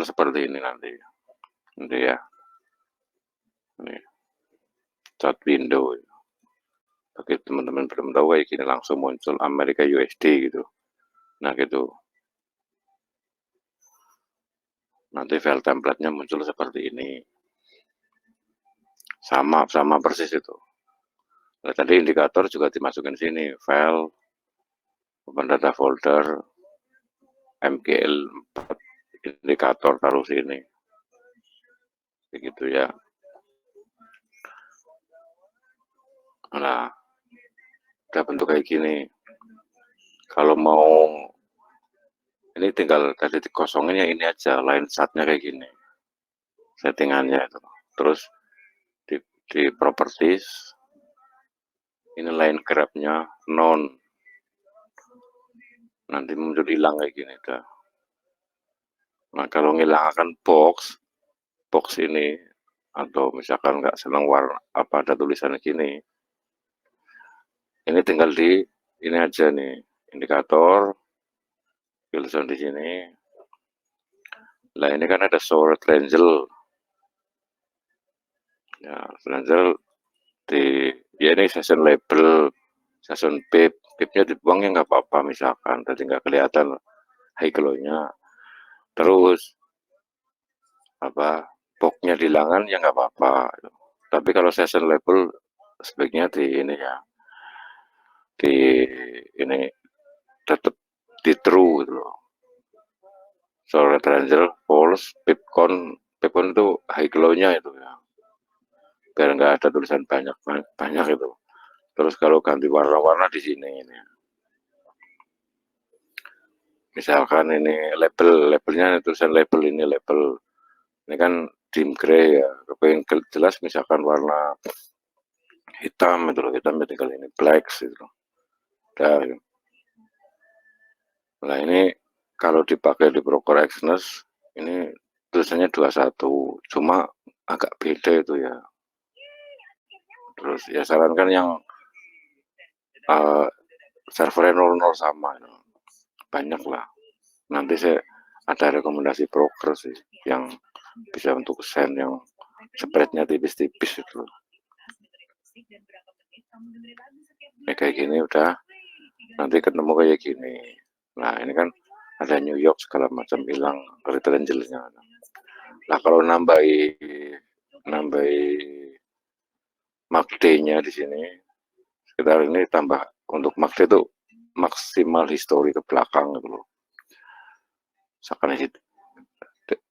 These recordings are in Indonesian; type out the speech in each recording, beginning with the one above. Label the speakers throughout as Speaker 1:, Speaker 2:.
Speaker 1: seperti ini nanti ya. Ini chart window. Bagi teman-teman belum tahu kayak gini langsung muncul Amerika USD gitu. Nah gitu. Nanti file template-nya muncul seperti ini. Sama persis itu. Nah, tadi indikator juga dimasukin sini, file, open data folder, MGL 4, indikator taruh sini. Begitu ya. Nah, udah bentuk kayak gini. Kalau mau ini tinggal tadi dikosongin ya ini aja, line chart-nya kayak gini. Settingannya itu. Terus di properties ini line graph-nya non. Nanti muncul hilang kayak gini dah. Nah, kalau ngilangkan box ini atau misalkan nggak senang warna apa ada tulisan gini, ini tinggal di ini aja nih indikator tulisan di sini. Lah ini kan ada show triangle ya, triangle di ya ini session label, session pipnya dibuang ya nggak apa-apa misalkan tadi nggak kelihatan high glow-nya. Terus apa boxnya dilangan ya nggak apa-apa. Tapi kalau session label sebaiknya di ini ya, di ini tetap di true gitu loh. Soal triangle false pipcon itu high glow-nya itu ya, biar nggak ada tulisan banyak itu. Terus kalau ganti warna-warna di sini ini, misalkan ini labelnya tulisan label ini kan dim gray ya, kepengen jelas misalkan warna hitam itu loh, hitam tinggal ini black gitu. Dan nah ini kalau dipakai di Procore Exynos ini tulisannya 21, cuma agak beda itu ya. Terus ya sarankan yang servernya 00 sama itu. Banyak lah. Nanti saya ada rekomendasi broker sih yang bisa untuk send yang spreadnya tipis-tipis itu. Ini kayak gini udah, nanti ketemu kayak gini. Nah ini kan ada New York segala macam hilang triangle-nya. Nah kalau nambahi MACD-nya di sini sekitar ini tambah untuk MACD itu maksimal histori ke belakang gitu loh. Misalkan isi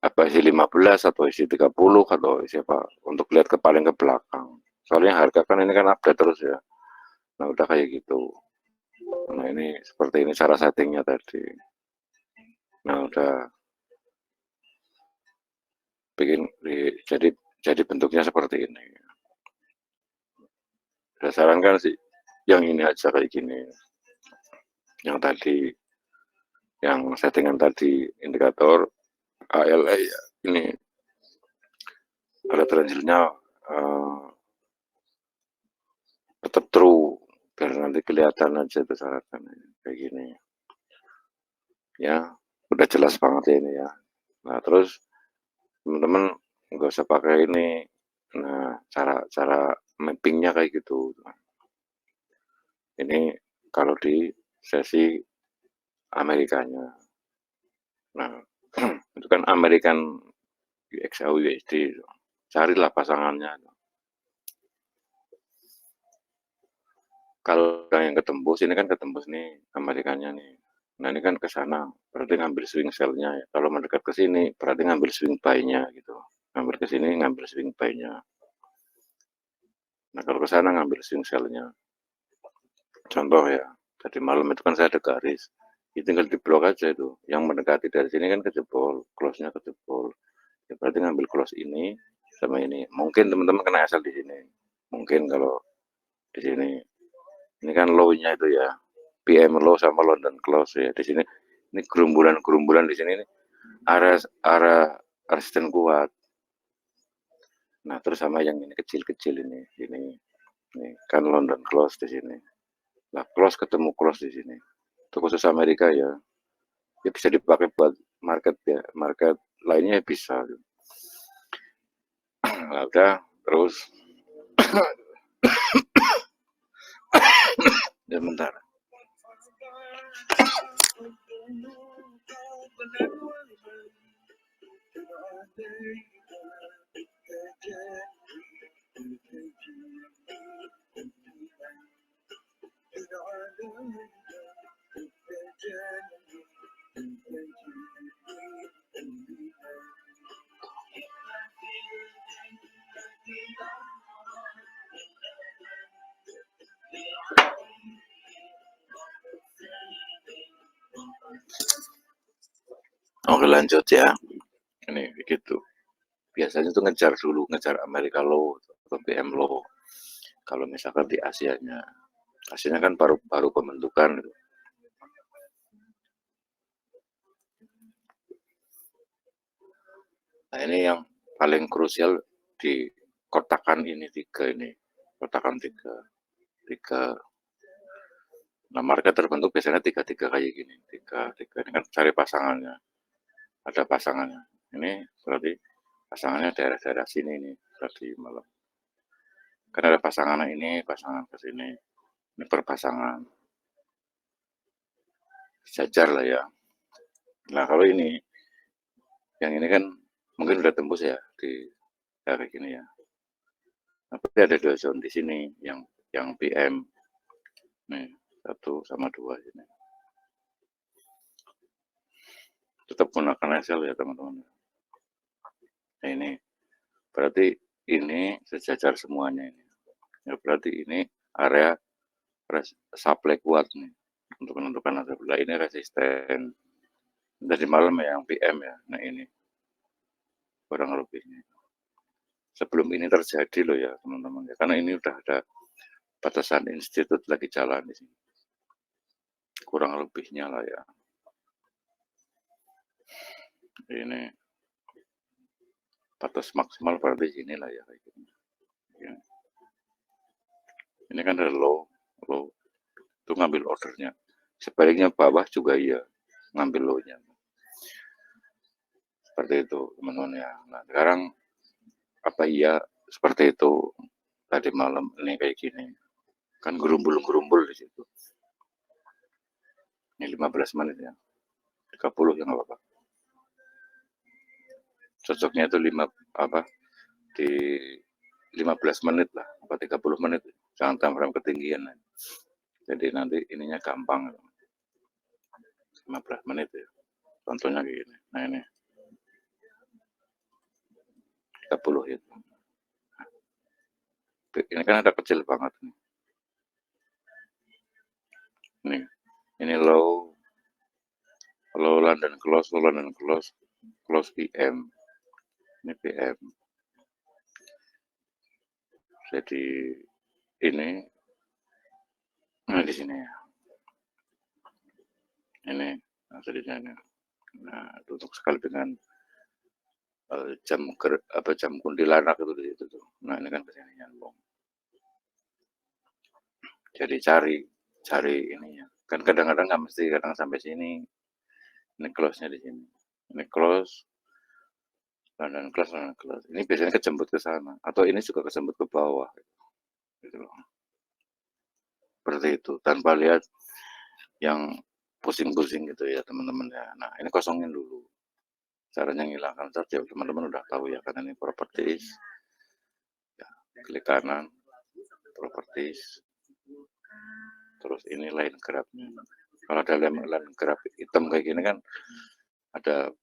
Speaker 1: apa isi 15 atau isi 30 atau isi apa untuk lihat ke paling ke belakang. Soalnya harga kan ini kan update terus ya. Nah udah kayak gitu. Nah ini seperti ini cara settingnya tadi. Nah udah bikin jadi bentuknya seperti ini. Saya sarankan sih yang ini aja kayak gini. Yang tadi yang settingan tadi indikator ALA ya, ini ada triangle-nya tetap true biar nanti kelihatan aja itu syaratnya kayak gini ya, udah jelas banget ya ini ya. Nah terus teman-teman nggak usah pakai ini. Nah cara mappingnya kayak gitu. Ini kalau di sesi Amerikanya. Nah itu kan American UXAU USD, carilah pasangannya. Kalau yang ketembus ini kan ketembus nih Amerikanya nih. Nah ini kan ke sana berarti ngambil swing sell-nya ya. Kalau mendekat ke sini berarti ngambil swing buy-nya gitu. Ngambil ke sini ngambil swing buy-nya. Nah kalau ke sana ngambil swing sell-nya. Contoh ya, tadi malam itu kan saya ada garis. Itu tinggal diblok aja itu. Yang mendekati dari sini kan kejebol, close-nya kejebol. Ya berarti ngambil close ini sama ini. Mungkin teman-teman kena asal di sini. Mungkin kalau di sini. Ini kan low-nya itu ya. PM low sama London close ya. Di sini ini gerumbulan di sini nih. Arah resisten kuat. Nah, terus sama yang ini kecil-kecil ini kan London close di sini. Nah, close ketemu close di sini. Itu khusus Amerika ya. Ya bisa dipakai buat market ya, market lainnya bisa. Nah, udah terus ya bentar. Oke lanjut ya. Ini begitu. Biasanya tuh ngejar dulu, ngejar Amerika Low atau PM Low. Kalau misalkan di Asianya, Asianya kan baru pembentukan. Gitu. Nah ini yang paling krusial di kotakan ini tiga ini, kotakan tiga. Nah market terbentuk biasanya tiga kayak gini, tiga ini kan cari pasangannya, ada pasangannya. Ini berarti pasangannya daerah-daerah sini nih tadi malam. Karena ada pasangan ini, pasangan ke sini, ini perpasangan, sejajar lah ya. Nah kalau ini, yang ini kan mungkin udah tembus ya di kayak gini ya. Tapi ada dua zone di sini yang PM nih 1 sama 2 ini. Tetap gunakan Excel ya teman-teman. Nah ini berarti ini sejajar semuanya ini. Ya berarti ini area supply kuat nih untuk menentukan harga belah ini resisten dari malam ya yang PM ya. Nah ini kurang lebihnya. Sebelum ini terjadi loh ya teman-teman ya, karena ini udah ada batasan institut lagi jalan di sini. Kurang lebihnya lah ya. Ini batas maksimal berarti sini lah ya kayak gini. Ya. Ini kan ada low itu ngambil ordernya. Sebaliknya bawah juga iya ngambil low-nya. Seperti itu teman-teman ya. Nah sekarang apa iya seperti itu tadi malam ini kayak gini. Kan gerumbul-gerumbul di situ. Ini 15 menit ya. 30 ya nggak apa-apa. Cocoknya itu di 15 menit lah, apa 30 menit. Jangan time frame ketinggian. Jadi nanti ininya gampang. 15 menit ya. Contohnya kayak gini. Nah ini 30 itu. Ini kan ada kecil banget nih. Ini low London close, close PM. Ini PM. Jadi ini, nah di sini ya. Ini jadinya ini. Nah, untuk sekali dengan jam kuntilanak itu di situ tuh. Nah ini kan kesini nyambung. Jadi cari ininya. Kan kadang-kadang nggak mesti kadang sampai sini. Ini close-nya di sini. Ini close, London close. Ini biasanya kejemput ke sana. Atau ini juga kejemput ke bawah. Gitu loh. Seperti itu. Tanpa lihat yang pusing-pusing gitu ya teman-teman ya. Nah ini kosongin dulu. Caranya ngilangkan saja teman-teman udah tahu ya. Karena ini properties. Ya, klik kanan. Properties. Terus ini line grabnya. Kalau ada line grab hitam kayak gini kan ada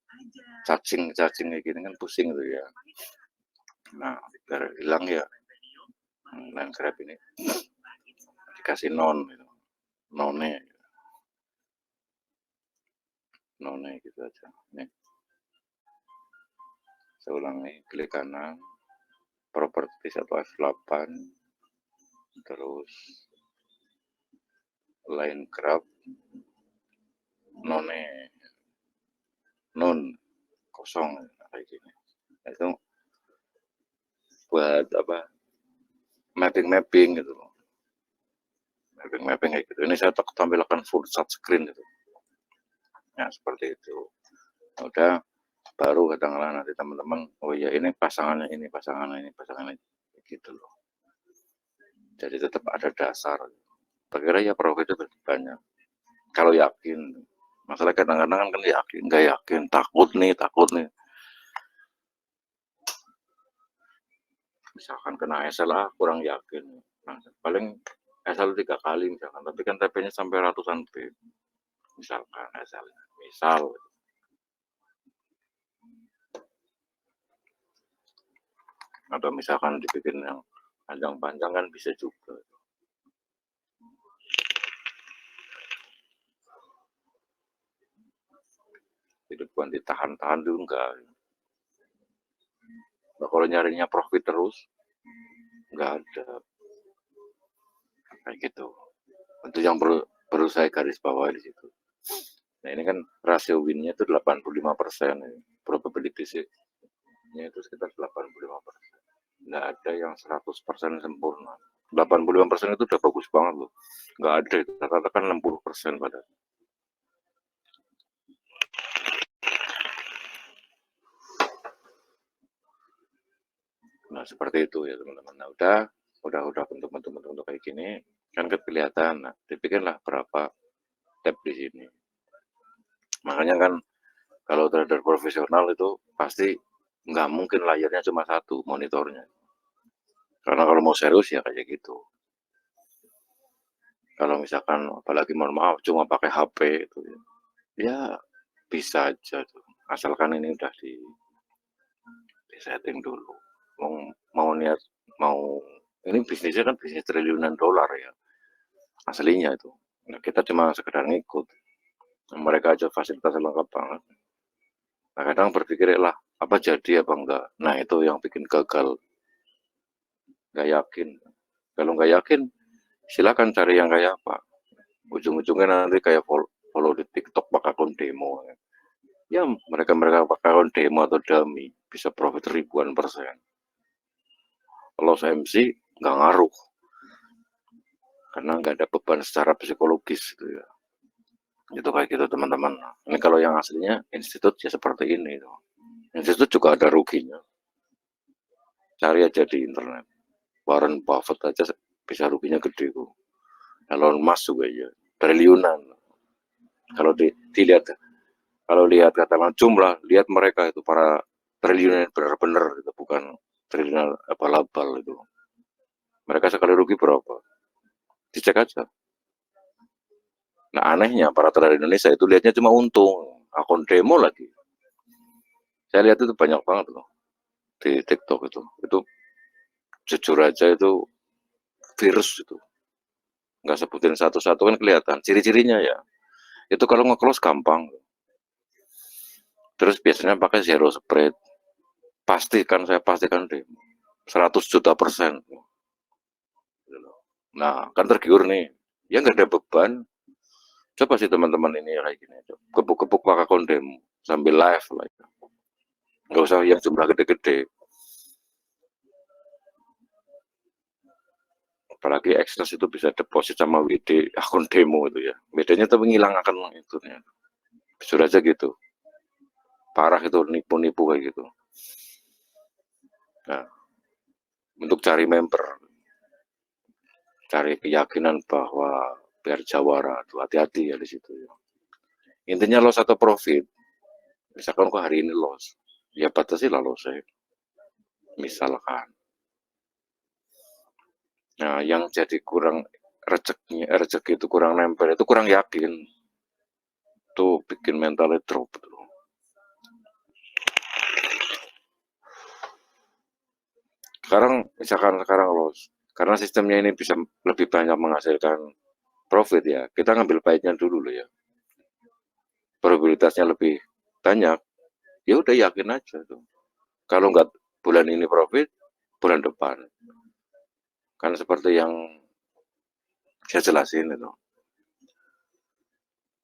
Speaker 1: cacing kayak gini kan pusing tuh ya. Nah biar hilang ya line grab ini dikasih none gitu aja. Nih saya ulangi, klik kanan properties atau F8 terus line grab non kosong kayak gini. Nah, itu buat apa mapping gitu loh, mapping kayak gitu. Ini saya tampilkan full touch screen gitu ya, seperti itu. Udah baru katakanlah nanti teman-teman, oh ya ini pasangannya ini, gitu loh. Jadi tetap ada dasar. Kira ya profitnya lebih banyak. Kalau yakin, masalah kadang-kadang kan yakin, nggak yakin, takut nih. Misalkan kena SLA kurang yakin, nah, paling SL 3 kali misalkan, tapi kan TP-nya sampai ratusan P, misalkan SL, misal. Atau misalkan dibikin yang panjang-panjang kan bisa juga. Jadi bukan ditahan-tahan dulu enggak. Nah, kalau nyarinya profit terus, enggak ada. Kayak gitu. Itu yang perlu saya garis bawah di situ. Nah ini kan rasio win-nya itu 85%. Probability sih-nya itu sekitar 85%. Nggak ada yang 100% sempurna. 85% itu udah bagus banget loh. Nggak ada itu, rata-rata kan 60% pada. Nah seperti itu ya teman-teman. Nah udah bentuk kayak gini kan kelihatan. Nah dibikinlah berapa tab di sini. Makanya kan kalau trader profesional itu pasti nggak mungkin layarnya cuma satu monitornya. Karena kalau mau serius ya kayak gitu. Kalau misalkan apalagi mohon maaf cuma pakai HP itu ya bisa aja tuh. Asalkan ini udah di setting dulu. Mau niat mau ini bisnisnya kan bisnis triliunan dolar ya. Aslinya itu. Nah, kita cuma sekedar ngikut. Mereka aja fasilitas lengkap banget. Nah, kadang berpikir lah apa jadi apa enggak. Nah, itu yang bikin gagal. Nggak yakin. Kalau nggak yakin, silakan cari yang kayak apa. Ujung-ujungnya nanti kayak follow di TikTok pakai akun demo. Ya, mereka pakai akun demo atau dummy bisa profit ribuan %. Kalau saya MC nggak ngaruh karena nggak ada beban secara psikologis gitu ya. Itu kayak gitu teman-teman. Ini kalau yang aslinya institut ya seperti ini. Institut juga ada ruginya. Cari aja di internet. Warren Buffett aja bisa ruginya gede kok. Elon Musk juga ya triliunan. Kalau dilihat, kalau lihat katakan jumlah, lihat mereka itu para triliunan benar-benar itu bukan triliunan abal-abal itu. Mereka sekali rugi berapa? Dicek aja. Nah anehnya para trader Indonesia itu lihatnya cuma untung, akun demo lagi. Saya lihat itu banyak banget loh di TikTok itu jujur aja itu virus itu. Nggak sebutin satu-satu kan kelihatan ciri-cirinya ya. Itu kalau nge-close gampang. Terus biasanya pakai zero spread. Saya pastikan deh 100 juta %. Nah, kan tergiur nih. Ya nggak ada beban. Coba sih teman-teman ini kayak gini. Kebuk-kebuk pakai kondem sambil live lah. Nggak usah yang jumlah gede-gede. Apalagi ekstras itu bisa deposit sama WD akun demo itu ya. Bedanya tapi ngilang akan itu ya. Sudah aja gitu. Parah itu nipu-nipu kayak gitu. Nah, untuk cari member, cari keyakinan bahwa biar jawara tuh hati-hati ya di situ ya. Intinya loss atau profit. Misalkan kok hari ini loss, ya batasi lah loss-nya. Misalkan. Nah, yang jadi kurang rezeki itu kurang nempel, itu kurang yakin. Tuh bikin mentalnya drop tuh. Misalkan sekarang loss, karena sistemnya ini bisa lebih banyak menghasilkan profit ya, kita ngambil baiknya dulu loh ya. Probabilitasnya lebih banyak, ya udah yakin aja tuh. Kalau nggak bulan ini profit, bulan depan. Karena seperti yang saya jelasin itu.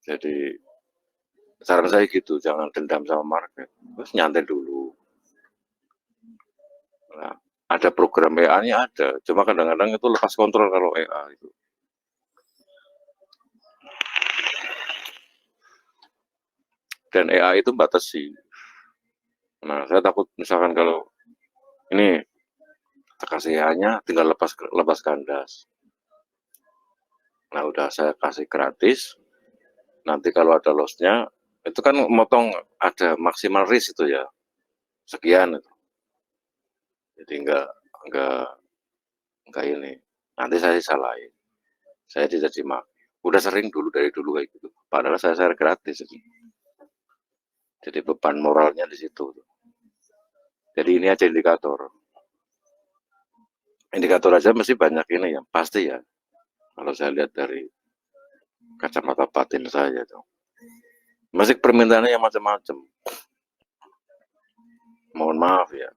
Speaker 1: Jadi saran saya gitu, jangan dendam sama market, terus nyantai dulu. Nah, ada program EA-nya ada, cuma kadang-kadang itu lepas kontrol kalau EA itu. Dan EA itu batasi. Nah, saya takut misalkan kalau ini kasihannya tinggal lepas kandas. Nah, udah saya kasih gratis, nanti kalau ada loss-nya, itu kan motong ada maksimal risk itu ya, sekian itu. Jadi enggak ini. Nanti saya salahin. Saya tidak simak. Udah sering dulu dari dulu kayak gitu. Padahal saya share gratis. Jadi beban moralnya di situ. Jadi ini aja indikator. Indikator aja mesti banyak ini ya, pasti ya. Kalau saya lihat dari kacamata batin saya tuh. Masih permintaannya yang macam-macam. Mohon maaf ya.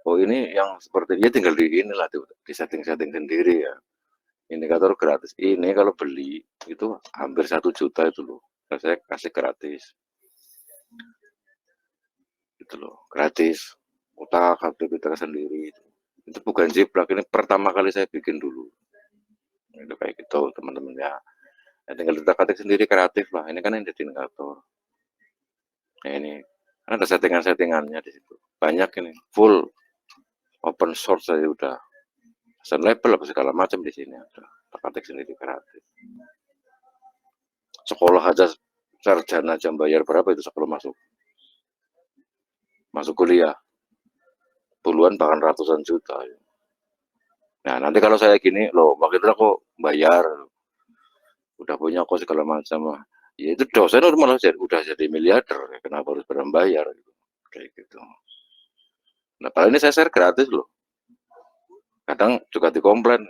Speaker 1: Oh ini yang seperti dia tinggal di inilah tuh, di setting-setting sendiri ya. Indikator gratis. Ini kalau beli itu hampir 1 juta itu loh. Saya kasih gratis. Gitu loh, gratis. Utak aktivitas sendiri. Itu bukan jiplak, ini pertama kali saya bikin dulu. Itu kayak gitu teman-teman ya. Ya tinggal utak-atik sendiri kreatif lah. Ini kan indikator. Nah ini kan ada settingan-settingannya di situ. Banyak ini, full open source saya udah. Sun label apa segala macam di sini ada. Utak-atik sendiri kreatif. Sekolah aja sarjana jam bayar berapa itu sebelum masuk kuliah, puluhan bahkan ratusan juta. Nah nanti kalau saya gini loh, waktu itu aku bayar, udah punya kos segala macam, ya itu dosen malah udah jadi miliarder, kenapa harus bayar gitu. Kayak gitu. Nah padahal ini saya share gratis loh, kadang juga dikomplain.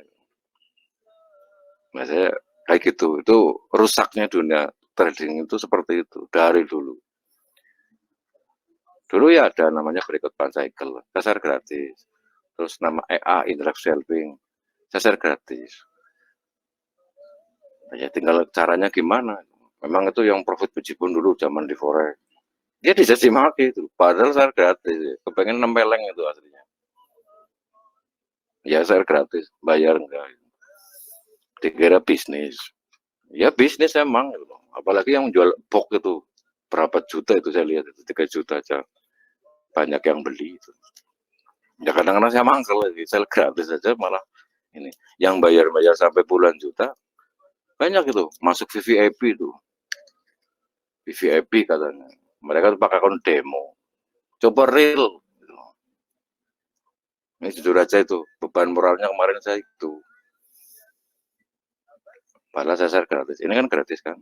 Speaker 1: Nah saya kayak gitu, itu rusaknya dunia trading itu seperti itu dari dulu. Dulu ya ada namanya berikut cycle, saya share gratis. Terus nama EA, Interactive Shelving, saya share gratis. Ya tinggal caranya gimana. Memang itu yang profit pun dulu zaman di forex. Dia dicaci maki itu, padahal saya gratis. Kepengen nempeleng itu aslinya. Ya saya gratis, bayar enggak. Dikira bisnis. Ya bisnis emang gitu. Apalagi yang jual box itu berapa juta itu saya lihat itu 3 juta aja. Banyak yang beli itu. Ya kadang-kadang saya mangkel lagi, saya gratis aja malah ini. Yang bayar-bayar sampai puluhan juta banyak itu masuk VVIP itu. VVIP katanya. Mereka tuh pakai akun demo. Coba real. Ini jujur aja itu beban moralnya kemarin saya itu. Padahal saya share gratis. Ini kan gratis kan.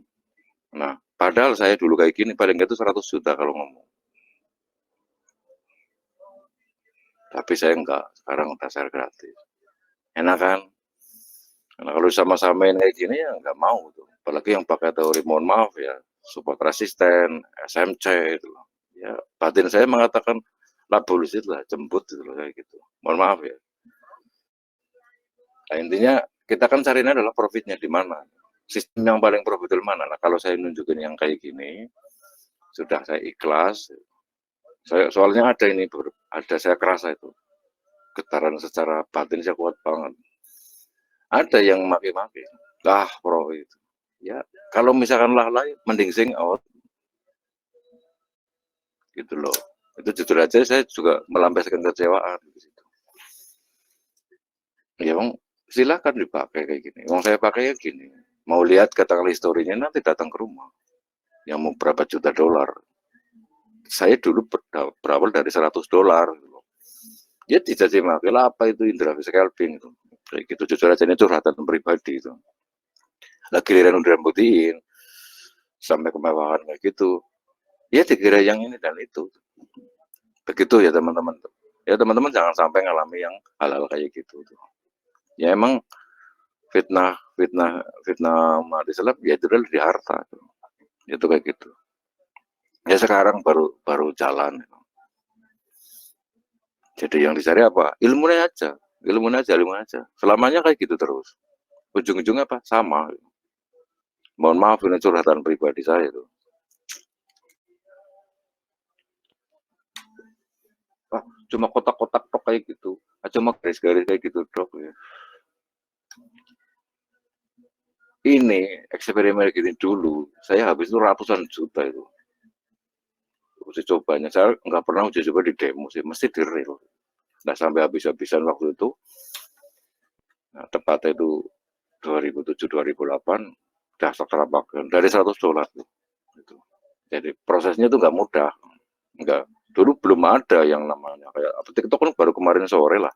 Speaker 1: Nah, padahal saya dulu kayak gini paling nggak itu 100 juta kalau ngomong. Tapi saya enggak. Sekarang udah share gratis. Enak kan? Nah, kalau sama-samain kayak gini ya nggak mau tuh. Apalagi yang pakai teori mohon maaf ya, support resisten, SMC itu. Ya, batin saya mengatakan lah bullshit lah, jembut gitu loh kayak gitu. Mohon maaf ya. Nah, intinya kita kan carinya adalah profitnya di mana. Sistem yang paling profitable mana. Nah, kalau saya nunjukin yang kayak gini, sudah saya ikhlas. Saya soalnya ada ini, ada saya kerasa itu getaran secara batin saya kuat banget. Ada yang maki-maki, lah pro itu. Ya, kalau misalkan lah mending sing out gitu loh. Itu jujur aja saya juga melampiaskan kecewaan di situ. Ya bang, silakan dipakai kayak gini. Wong saya pakai ya gini. Mau lihat katakanlah historinya nanti datang ke rumah. Yang mau berapa juta dolar. Saya dulu berawal dari $100. Ya dicaci maki lah apa itu Indra scalping itu. Kayak gitu jujur aja ini curhatan pribadi itu. Lah giliran udah buktiin sampai kemewahan kayak gitu. Ya dikira yang ini dan itu. Begitu ya teman-teman. Ya teman-teman jangan sampai ngalami yang hal-hal kayak gitu. Ya emang fitnah fitnah fitnah umat Islam ya itu adalah di harta. Itu kayak gitu. Ya sekarang baru baru jalan. Jadi yang dicari apa? Ilmunya aja. Ilmunya aja, ilmunya aja. Selamanya kayak gitu terus. Ujung-ujungnya apa? Sama. Mohon maaf ini curhatan pribadi saya itu. Ah, cuma kotak-kotak tok kayak gitu. Ah, cuma garis-garis kayak gitu dok ya. Ini eksperimen gini dulu, saya habis itu ratusan juta itu. uji cobanya. Saya nggak pernah uji coba di demo sih, mesti di real. Nggak sampai habis-habisan waktu itu. Nah, tepatnya itu 2007-2008, udah terapkan dari $100 gitu. Jadi prosesnya itu nggak mudah, nggak. Dulu belum ada yang namanya kayak TikTok kan baru kemarin sore lah.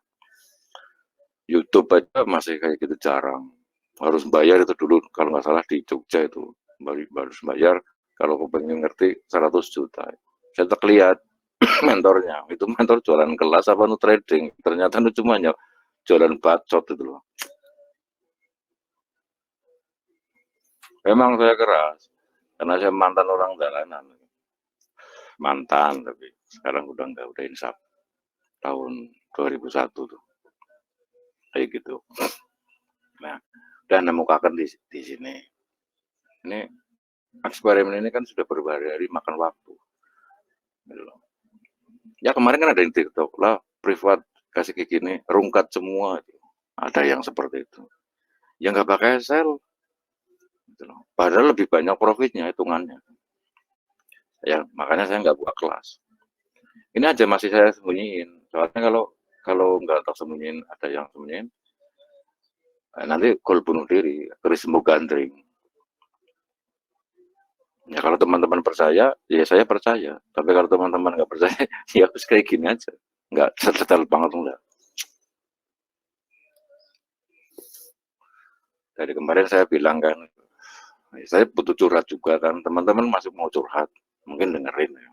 Speaker 1: YouTube aja masih kayak gitu jarang. Harus bayar itu dulu kalau nggak salah di Jogja itu harus bayar kalau pengen ngerti 100 juta. Saya terlihat mentornya, itu mentor jualan kelas apa nu trading. Ternyata itu cuma jualan bacot itu loh. Memang saya keras, karena saya mantan orang jalanan. Mantan, tapi sekarang udah enggak, udah insaf. Tahun 2001 tuh. Kayak gitu. Nah, dan nemukakan di sini. Ini eksperimen ini kan sudah berhari-hari makan waktu. Gitu. Ya kemarin kan ada di TikTok lah, privat kasih kayak gini, rungkat semua. Ada yang seperti itu. Yang nggak pakai sel. Gitu. Padahal lebih banyak profitnya hitungannya. Ya makanya saya nggak buka kelas. Ini aja masih saya sembunyiin. Soalnya kalau nggak tak sembunyiin, ada yang sembunyiin, nanti gol bunuh diri, turisme gandring. Ya kalau teman-teman percaya, ya saya percaya. Tapi kalau teman-teman nggak percaya, ya harus kayak gini aja. Nggak detail banget enggak. Dari kemarin saya bilang kan, saya butuh curhat juga kan. Teman-teman masih mau curhat, mungkin dengerin ya.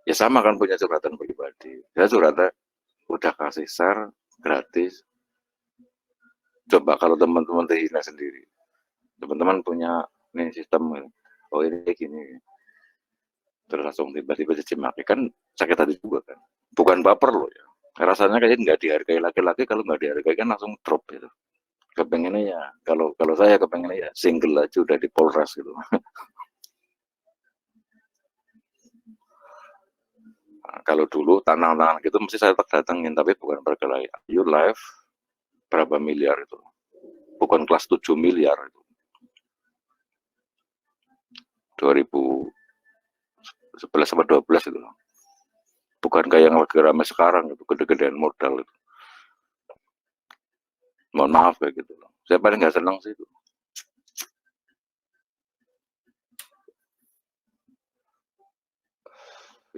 Speaker 1: Ya sama kan punya curhatan pribadi. Saya curhatnya udah kasih share gratis. Coba kalau teman-teman terhina sendiri, teman-teman punya nih sistem, oh ini kayak gini, terus langsung tiba-tiba caci maki, kan sakit hati juga kan. Bukan baper loh ya, rasanya kayak nggak dihargai. Laki-laki kalau nggak dihargai kan langsung drop gitu. Kepengennya ya, kalau saya kepengennya ya single aja udah di Polres gitu. Nah, kalau dulu tantangan gitu mesti saya datangin, tapi bukan berkelahi. You live berapa miliar itu, bukan kelas 7 miliar itu. 2011 sampai 12 itu loh. Bukan kayak yang lagi ramai sekarang itu, gede-gedean modal itu. Mohon maaf kayak gitu loh. Saya paling nggak senang sih itu.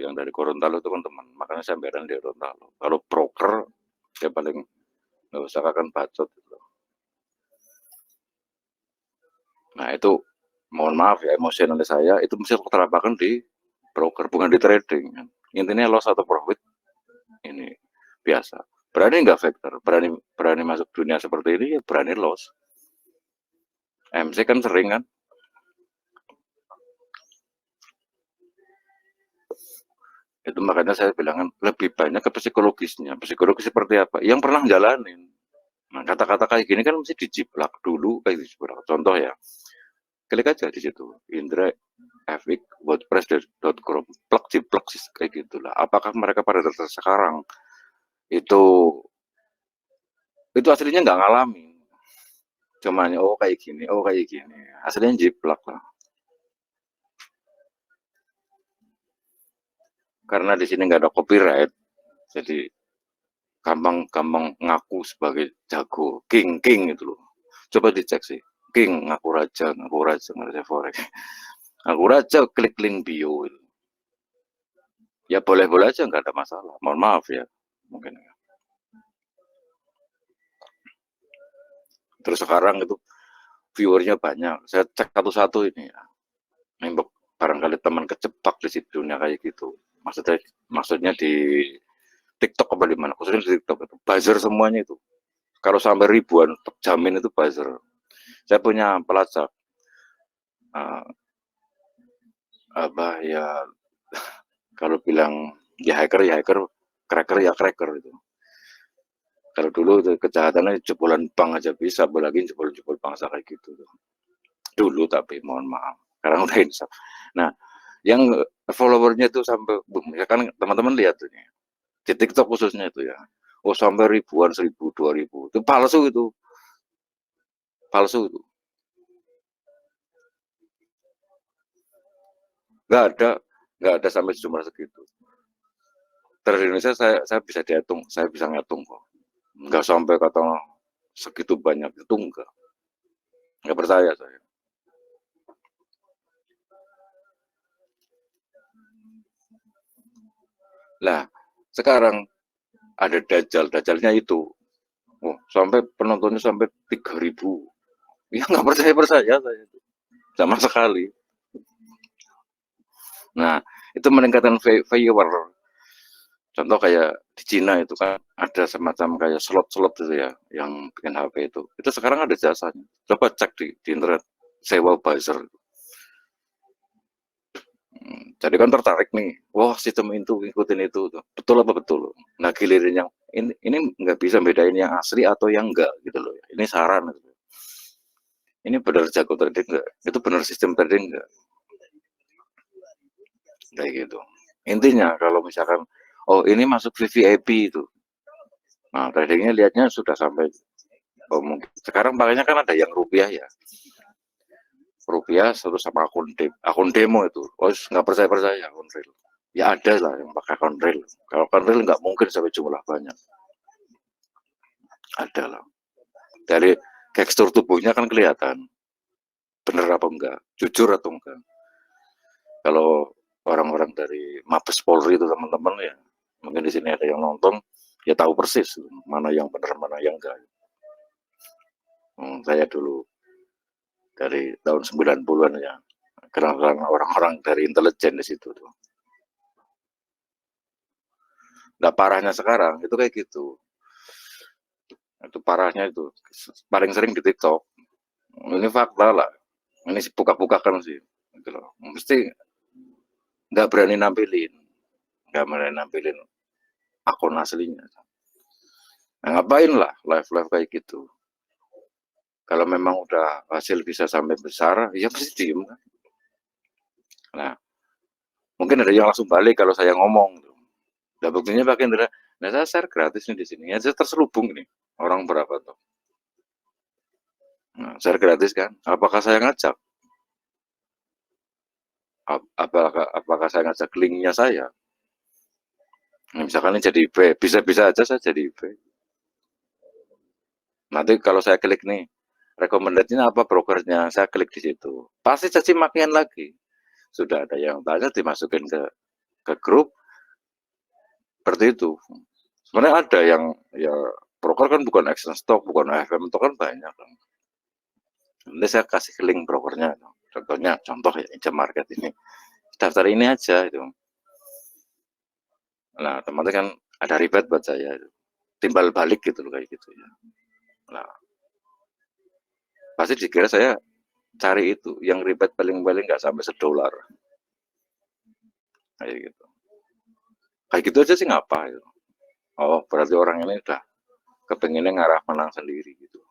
Speaker 1: Yang dari Gorontalo itu kan teman, makanya saya beran di Gorontalo. Kalau broker, saya paling nggak usah kan bacot gitu. Nah itu, mohon maaf ya, emosional saya itu mesti terapkan di broker, bukan di trading. Intinya loss atau profit ini biasa. Berani nggak factor, berani masuk dunia seperti ini, ya berani loss. MC kan sering kan. Itu makanya saya bilang lebih banyak ke psikologisnya. Psikologis seperti apa? Yang pernah jalanin. Nah, kata-kata kayak gini kan mesti dijiplak dulu, kayak dijiplak. Contoh ya, klik aja di situ, Indra Efik WordPress.com, plug jiplak kayak gitulah. Apakah mereka pada dasar sekarang itu aslinya nggak ngalamin, cuman oh kayak gini, aslinya jiplak lah. Karena di sini nggak ada copyright, jadi gampang-gampang ngaku sebagai jago, king itu loh. Coba dicek sih, king ngaku raja forex. Ngaku raja, klik link bio itu. Ya boleh-boleh aja, nggak ada masalah. Mohon maaf ya, mungkin. Terus sekarang itu viewernya banyak. Saya cek satu-satu ini ya. Nembok barangkali teman kejebak di situ dunia kayak gitu. Maksudnya di TikTok apa di mana? Khususnya di TikTok itu buzzer semuanya itu. Kalau sampai ribuan, jamin itu buzzer. Saya punya pelacak apa ya, kalau bilang ya hacker, cracker ya cracker itu. Kalau dulu itu kejahatannya jebolan bank aja bisa, apalagi jebol-jebol bangsa kayak gitu. Dulu tapi mohon maaf, sekarang udah insaf. Nah, yang followernya itu sampai boom, ya kan teman-teman lihat tuh ya, di TikTok khususnya itu ya. Oh sampai ribuan, 1000, 2000. Itu palsu itu. Palsu itu. Nggak ada. nggak ada sampai jumlah segitu. Dari Indonesia saya bisa dihitung, saya bisa ngitung kok. Nggak sampai kata segitu banyak, itu nggak percaya saya. Lah, sekarang ada Dajalnya itu, oh, sampai penontonnya sampai 3.000. Ya nggak percaya saya itu, sama sekali. Nah, itu meningkatkan viewer. Contoh kayak di Cina itu kan ada semacam kayak slot-slot itu ya, yang bikin HP itu. Itu sekarang ada jasanya. Coba cek di internet, sewa buzzer. Jadi kan tertarik nih, wah sistem itu ikutin itu, betul apa betul? Nah giliran yang ini nggak bisa bedain yang asli atau yang enggak gitu loh. Ini saran. Gitu. Ini benar jago trading enggak? Itu benar sistem trading enggak? Kayak gitu. Intinya kalau misalkan, oh ini masuk VVIP itu, nah tradingnya lihatnya sudah sampai, oh mungkin sekarang makanya kan ada yang rupiah ya, rupiah satu sama akun demo itu, oh nggak percaya akun real. Ya ada lah yang pakai akun real. Kalau akun real nggak mungkin sampai jumlah banyak. Ada lah. Dari tekstur tubuhnya kan kelihatan bener apa enggak, jujur atau enggak. Kalau orang-orang dari Mabes Polri itu teman-teman ya, mungkin di sini ada yang nonton, ya tahu persis mana yang benar mana yang enggak. Saya dulu dari tahun 90-an ya, kenal orang-orang dari intelijen di situ tuh. Nah parahnya sekarang itu kayak gitu. Itu parahnya itu paling sering di TikTok. Ini fakta lah. Ini buka-bukakan sih. Gitu loh. Mesti nggak berani nampilin, nggak berani nampilin akun aslinya. Nah, ngapain lah live-live kayak gitu. Kalau memang udah hasil bisa sampai besar, ya pasti diem. Nah, mungkin ada yang langsung balik kalau saya ngomong. Nah, buktinya pakai Indra. Nah, saya share gratis nih di sini. Ya, saya terselubung nih. Orang berapa tuh? Nah, share gratis kan? Apakah saya ngajak? Apakah saya ngajak linknya saya? Nah, misalkan ini jadi IP, bisa-bisa aja saya jadi IP. Nanti kalau saya klik nih, rekomendasinya apa brokernya, saya klik di situ. Pasti caci makian lagi. Sudah ada yang tanya dimasukin ke grup, seperti itu. Sebenarnya ada yang ya broker kan bukan action stock, bukan AFM, itu kan banyak kan. Nanti saya kasih link brokernya. Contohnya, contoh ya, Inca Market ini. Daftar ini aja itu. Nah, teman-teman kan ada ribet buat saya. Timbal balik gitu loh kayak gitu ya. Nah, pasti dikira saya cari itu. Yang ribet paling-paling nggak sampai $1. Kayak gitu. Kayak gitu aja sih ngapa gitu. Oh, berarti orang ini udah kepengennya ngarah menang sendiri gitu.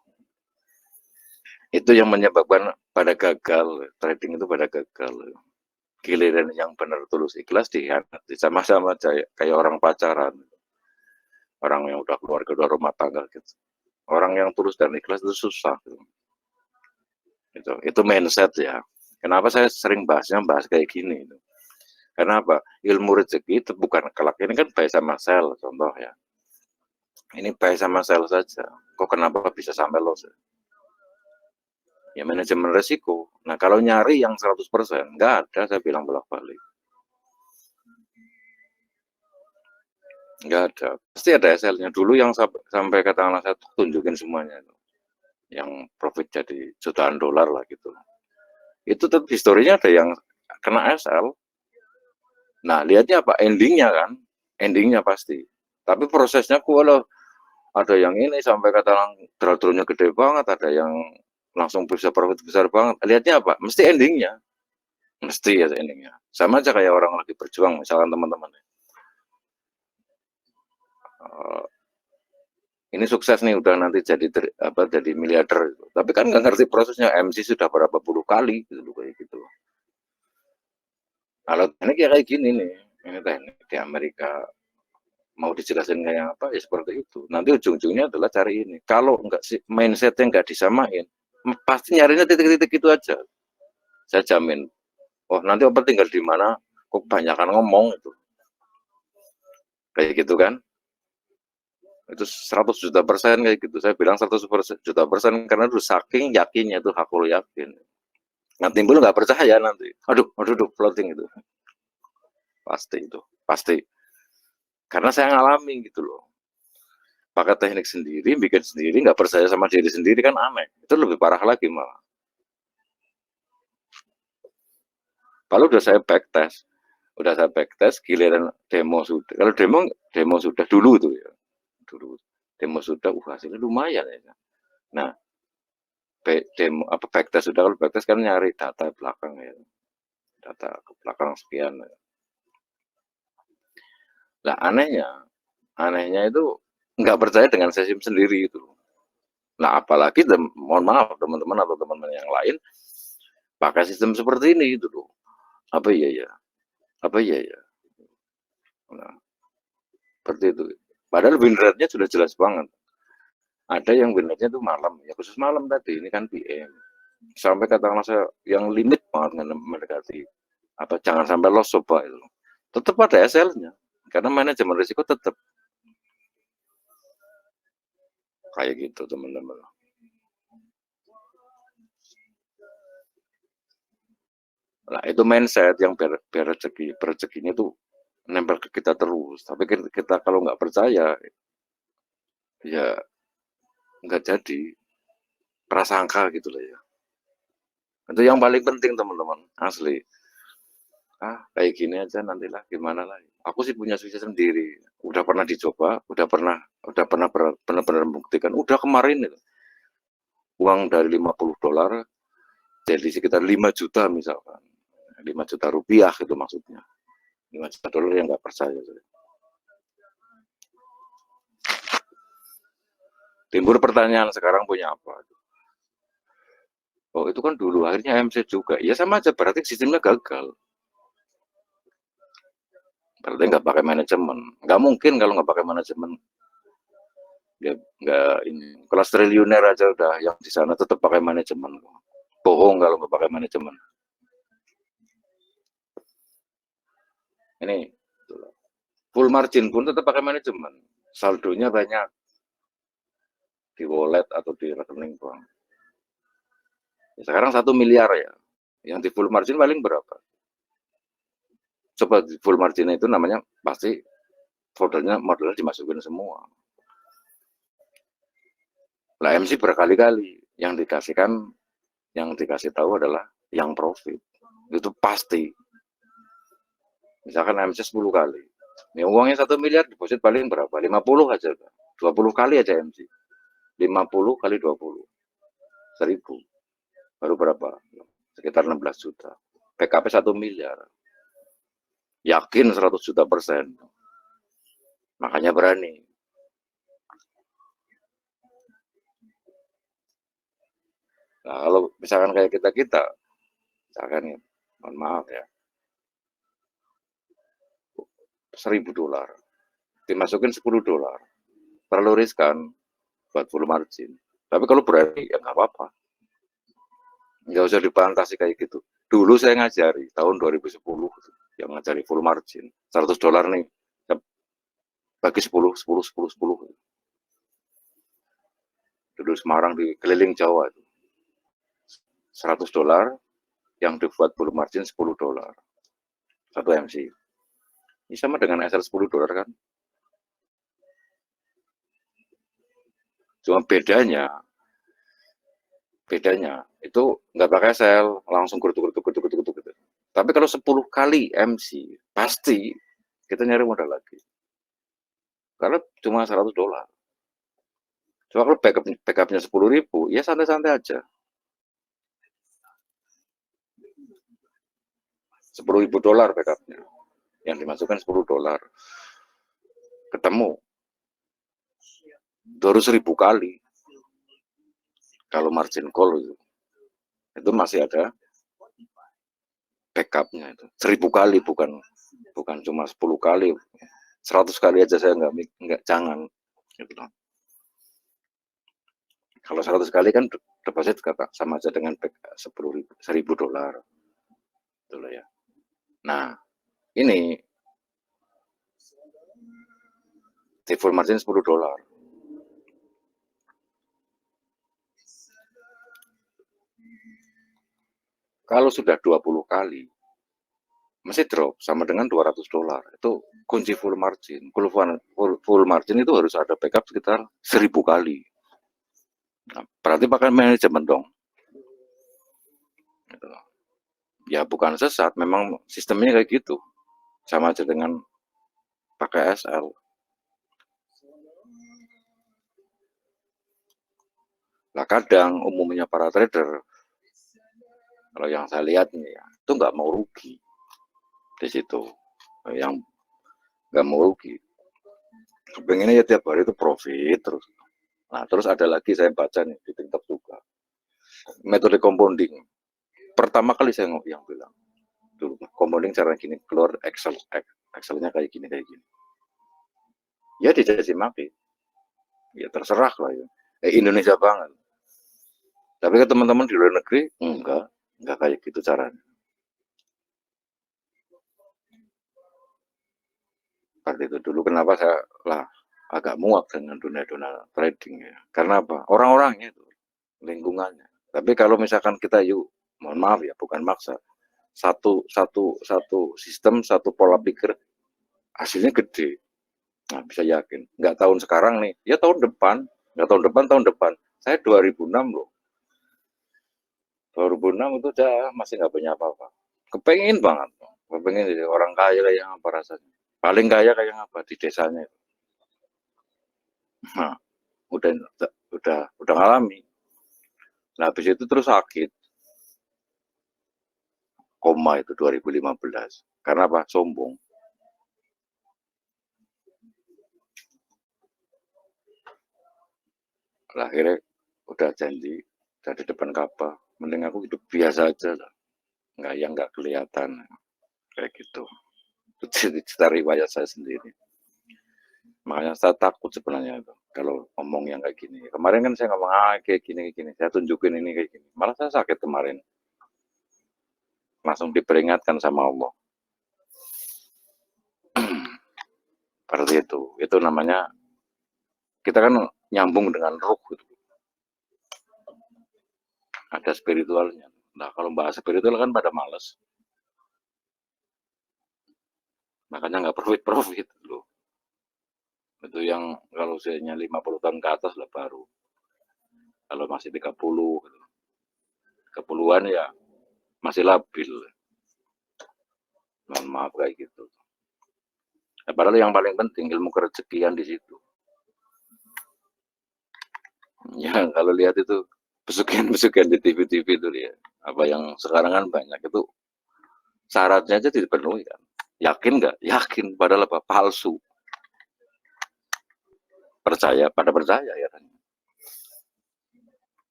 Speaker 1: Itu yang menyebabkan pada gagal, trading itu pada gagal. Giliran yang benar tulus ikhlas dihianati sama-sama kayak orang pacaran, orang yang udah keluarga, udah rumah tangga gitu. Orang yang tulus dan ikhlas itu susah gitu. Itu mindset ya. Kenapa saya sering bahas kayak gini gitu. Karena apa? Ilmu rezeki itu bukan kelak, ini kan buy sama sell contoh ya. Ini buy sama sell saja. Kok kenapa bisa sampai loss? Ya manajemen resiko. Nah kalau nyari yang 100%, nggak ada, saya bilang bolak-balik. Nggak ada. Pasti ada SL-nya. Dulu yang sampai katakanlah saya tunjukin semuanya. Yang profit jadi jutaan dolar lah gitu. Itu tetap historinya ada yang kena SL. Nah lihatnya apa? Endingnya kan. Endingnya pasti. Tapi prosesnya kalau ada yang ini sampai katakanlah drone-nya gede banget, ada yang langsung bisa profit besar banget. Lihatnya apa? Mesti endingnya. Mesti ya endingnya. Sama aja kayak orang lagi berjuang, misalkan teman-teman. Ini sukses nih udah nanti jadi miliarder. Tapi kan nggak ngerti prosesnya. MC sudah berapa puluh kali gitu kayak gitu. Kalau teknik ya kayak gini nih. Ini teknik di Amerika mau dijelasin kayak apa ya seperti itu. Nanti ujung-ujungnya adalah cari ini. Kalau nggak sih mindsetnya nggak disamain, pasti nyarinya titik-titik itu aja. Saya jamin. Oh nanti obat tinggal di mana? kok banyakan ngomong itu. Kayak gitu kan. Itu 100 juta% kayak gitu. Saya bilang 100 juta% karena udah saking yakinnya itu aku yakin. Nah timbul nggak percaya nanti. Aduh, floating itu. Pasti itu, pasti. Karena saya ngalami gitu loh. Pakai teknik sendiri, bikin sendiri, nggak percaya sama diri sendiri kan aneh. Itu lebih parah lagi malah. Kalau udah saya backtest, giliran demo sudah. Kalau demo sudah dulu tuh ya, dulu demo sudah, hasilnya lumayan ya. Nah, demo apa backtest sudah, kalau backtest kan nyari data belakang ya, data ke belakang sekian. Nah anehnya itu nggak percaya dengan sistem sendiri itu. Nah apalagi mohon maaf teman-teman atau teman-teman yang lain pakai sistem seperti ini gitu loh. Apa iya ya? Apa iya ya? Nah, seperti itu. Padahal win rate-nya sudah jelas banget. Ada yang win rate-nya itu malam, ya khusus malam tadi, ini kan PM. Sampai katakanlah saya yang limit banget mendekati, apa jangan sampai loss coba itu. Tetap ada SL-nya, karena manajemen risiko tetap kayak gitu teman-teman. Nah itu mindset yang biar rezekinya tuh nempel ke kita terus. Tapi kita kalau nggak percaya, ya nggak jadi prasangka gitu lah ya. Itu yang paling penting teman-teman, asli. Kayak gini aja nantilah gimana lagi. Aku sih punya sukses sendiri. Udah pernah dicoba, udah pernah benar-benar membuktikan. Udah kemarin itu uang dari $50 jadi sekitar 5 juta misalkan. 5 juta rupiah itu maksudnya. 5 juta dolar yang nggak percaya. Timbul pertanyaan sekarang punya apa? Oh itu kan dulu akhirnya MC juga. Ya sama aja berarti sistemnya gagal. Berarti nggak pakai manajemen. Nggak mungkin kalau nggak pakai manajemen. Ya nggak ini. Kelas triliuner aja udah yang di sana tetap pakai manajemen. Bohong kalau nggak pakai manajemen. Ini full margin pun tetap pakai manajemen. Saldonya banyak di wallet atau di rekening bank. Sekarang 1 miliar ya. Yang di full margin paling berapa? Coba di full margin itu namanya pasti modalnya dimasukin semua. Lah MC berkali-kali yang dikasih tahu adalah yang profit. Itu pasti. Misalkan MC 10 kali. Ini uangnya 1 miliar, deposit paling berapa? 50 aja. 20 kali aja MC. 50 kali 20. 1000. Baru berapa? Sekitar 16 juta. PKP 1 miliar. Yakin 100 juta%. Makanya berani. Nah, kalau misalkan kayak kita, misalkan mohon maaf ya, $1.000 dimasukin $10, terlalu riskan buat full margin. Tapi kalau berani ya nggak apa-apa, nggak usah dipantasi kayak gitu. Dulu saya ngajari tahun 2010 yang ngajari full margin $100 nih, bagi 10 10 10 10. Dulu Semarang di keliling Jawa itu $100 yang dibuat full margin $10 satu MC. Ini sama dengan SL $10 kan. Cuma bedanya itu nggak pakai sel, langsung kutuk. Tapi kalau 10 kali MC pasti kita nyari modal lagi karena cuma $100. Cuma kalau backupnya 10.000 ya santai-santai aja. $10.000 backupnya yang dimasukkan $10 ketemu 200.000 kali. Kalau margin call itu masih ada backupnya itu 1.000 kali, bukan cuma 10 kali, 100 kali aja saya nggak jangan gitu. Kalau 100 kali kan deposit sama aja dengan $1.000 gitu ya. Nah ini default margin $10. Kalau sudah 20 kali, masih drop sama dengan $200. Itu kunci full margin. Full margin itu harus ada backup sekitar 1000 kali. Nah, berarti pakai manajemen dong. Gitu. Ya bukan sesat, memang sistemnya kayak gitu. Sama aja dengan pakai SL. Nah kadang umumnya para trader, kalau yang saya lihat nih ya, itu nggak mau rugi di situ. Yang nggak mau rugi, pengennya ya tiap hari itu profit terus. Nah terus ada lagi saya baca nih di TikTok juga, metode compounding. Pertama kali saya yang bilang, dulu compounding cara gini, keluar Excelnya kayak gini kayak gini. Ya dicaci maki, ya terserah lah ya. Indonesia banget. Tapi ke teman-teman di luar negeri, enggak kayak gitu caranya. Seperti itu dulu kenapa saya lah agak muak dengan dunia trading ya. Karena apa? Orang-orangnya itu, lingkungannya. Tapi kalau misalkan kita yuk, mohon maaf ya, bukan maksa, satu sistem, satu pola pikir, hasilnya gede. Nah, bisa yakin. Nggak tahun sekarang nih, ya tahun depan, nggak tahun depan. Saya 2006 loh. 2006 itu saya masih nggak punya apa-apa. Kepengen banget. Kepengen jadi orang kaya kayak apa rasanya. Paling kaya kayak apa di desanya. Nah, udah udah ngalami. Nah, habis itu terus sakit. Koma itu 2015. Karena apa? Sombong. Lah, akhirnya udah janji dari depan kapal. Mending aku hidup biasa aja lah. Nggak yang nggak kelihatan. Kayak gitu. Itu cerita riwayat saya sendiri. Makanya saya takut sebenarnya itu. Kalau ngomong yang kayak gini. Kemarin kan saya ngomong kayak gini, kayak gini. Saya tunjukin ini kayak gini. Malah saya sakit kemarin. Langsung diperingatkan sama Allah. Seperti itu. Itu namanya kita kan nyambung dengan roh gitu. Ada spiritualnya. Nah kalau bahas spiritual kan pada males. Makanya nggak profit-profit loh. Itu yang kalau usianya 50 tahun ke atas lah baru. Kalau masih 30, 30-an ya masih labil. Mohon maaf kayak gitu. Nah, padahal yang paling penting ilmu kerezekian di situ. Ya kalau lihat itu pesugihan-pesugihan di TV-TV itu ya, apa yang sekarang kan banyak itu syaratnya aja dipenuhi kan. Yakin nggak? Yakin. Padahal apa? Palsu. Percaya, pada percaya ya kan.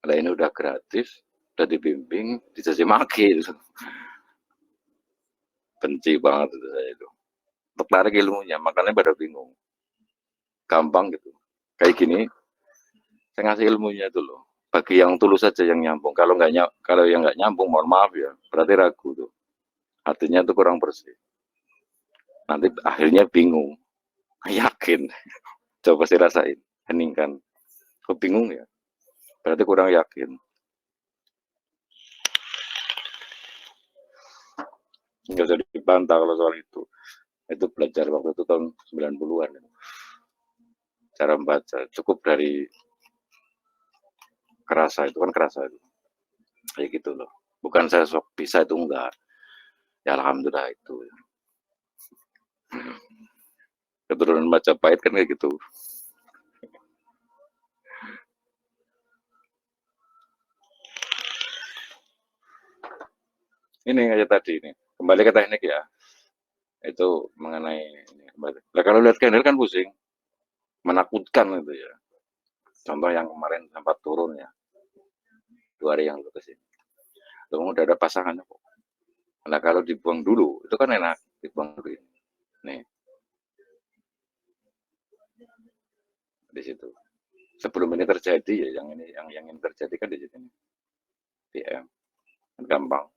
Speaker 1: Nah ini udah gratis, udah dibimbing, dicaci maki. Benci banget itu saya itu. Tertarik ilmunya, makanya pada bingung. Gampang gitu. Kayak gini, saya ngasih ilmunya itu loh. Bagi yang tulus saja yang nyambung. Kalau yang nggak nyambung, mohon maaf ya, berarti ragu tuh. Hatinya tuh kurang bersih. Nanti akhirnya bingung. Yakin. Coba sih rasain. Heningkan. Kok bingung ya? Berarti kurang yakin. Nggak usah dibantah kalau soal itu. Itu belajar waktu itu tahun 90-an. Cara membaca. Cukup dari kerasa itu kan kerasa itu. Kayak gitu loh. Bukan saya sok bisa itu enggak. Ya alhamdulillah itu. Keturunan Majapahit kan kayak gitu. Ini aja tadi ini. Kembali ke teknik ya. Itu mengenai ini kembali. Nah, kalau lihat candle kan pusing, menakutkan itu ya. Contoh yang kemarin sempat turun ya, 2 hari yang lalu sih. Itu udah ada pasangannya kok. Nah kalau dibuang dulu, itu kan enak, dibuang dulu ini. Nih, di situ. Sebelum ini terjadi ya, yang ini terjadi kan di sini. DM, gampang.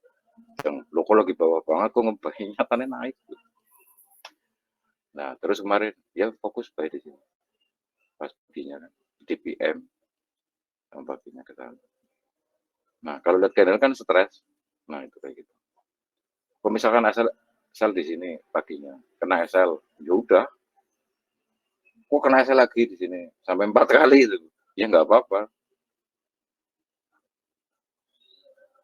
Speaker 1: Lo kok lagi bawah banget kok ngebuy, nyatanya naik. Nah, terus kemarin ya fokus buy di sini. Pas paginya kan DPM sama paginya ke sana. Nah, kalau lihat candle kan stres. Nah, itu kayak gitu. Kalau misalkan asal di sini paginya kena SL, ya udah. Kok kena SL lagi di sini sampai 4 kali itu. Ya nggak apa-apa.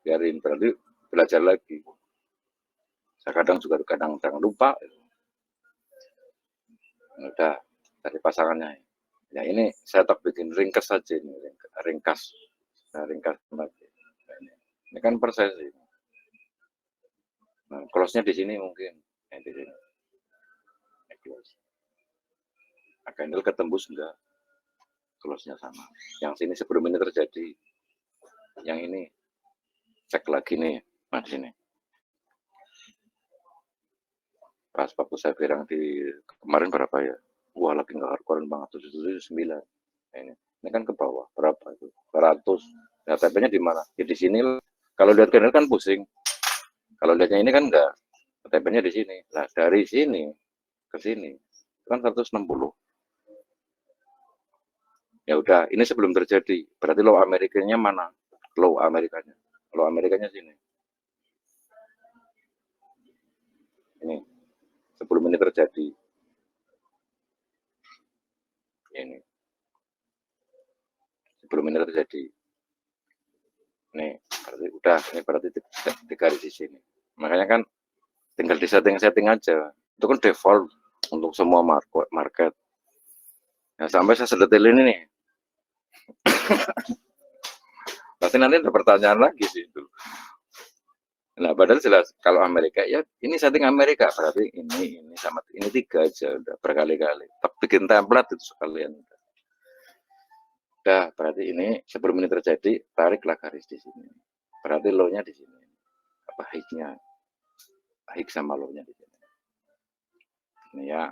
Speaker 1: Biarin berarti belajar lagi. Saya kadang lupa. Udah dari pasangannya. Ya ini saya tak bikin ringkas saja ini, ringkas. Nah, ringkas lagi. Nah, ini kan per sesi. Nah, close-nya di sini mungkin. Di sini. Close. Candle ketembus enggak? Close-nya sama. Yang sini sebelum ini terjadi. Yang ini cek lagi nih. Nah, sini. Pas waktu saya bilang di kemarin berapa ya? Wah, lagi nggak hardcore banget. 779. Nah, ini kan ke bawah. Berapa itu? 100. Nah, TP-nya di mana? Ya di sini. Kalau lihat candle kan pusing. Kalau lihatnya ini kan enggak. TP-nya di sini. Nah, dari sini ke sini kan 160. Ya udah, ini sebelum terjadi. Berarti low Amerikanya mana? Low Amerikanya. Low Amerikanya sini. Ini sebelum ini terjadi. Ini sebelum ini terjadi. Nih, berarti udah, ini berarti di garis di sini. Makanya kan tinggal di setting-setting aja. Itu kan default untuk semua market. Nah, sampai saya sedetil ini nih. Pasti nanti ada pertanyaan lagi sih itu. Nah, padahal jelas kalau Amerika ya ini setting Amerika berarti ini sama ini 3 aja udah berkali-kali. Bikin template itu sekalian. Udah berarti ini sebelum ini terjadi tariklah garis di sini. Berarti low-nya di sini. Apa high-nya? High sama low-nya di sini. Ini ya.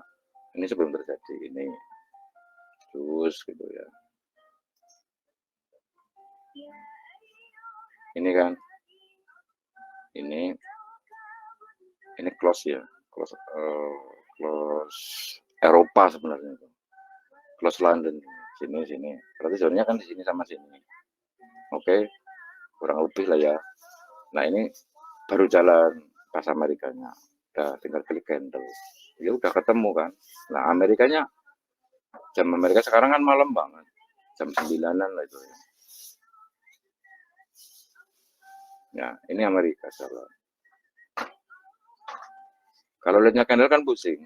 Speaker 1: Ini sebelum terjadi ini terus gitu ya. Ini kan ini close ya, close Eropa sebenarnya itu, close London sini berarti zonanya kan di sini sama sini. Oke, kurang lebih lah ya. Nah ini baru jalan pas Amerikanya, udah tinggal klik candle ya udah ketemu kan. Nah Amerikanya jam Amerika sekarang kan malam banget, jam 9-an lah itu ya. Ya ini Amerika salah. Kalau lihatnya candle kan pusing.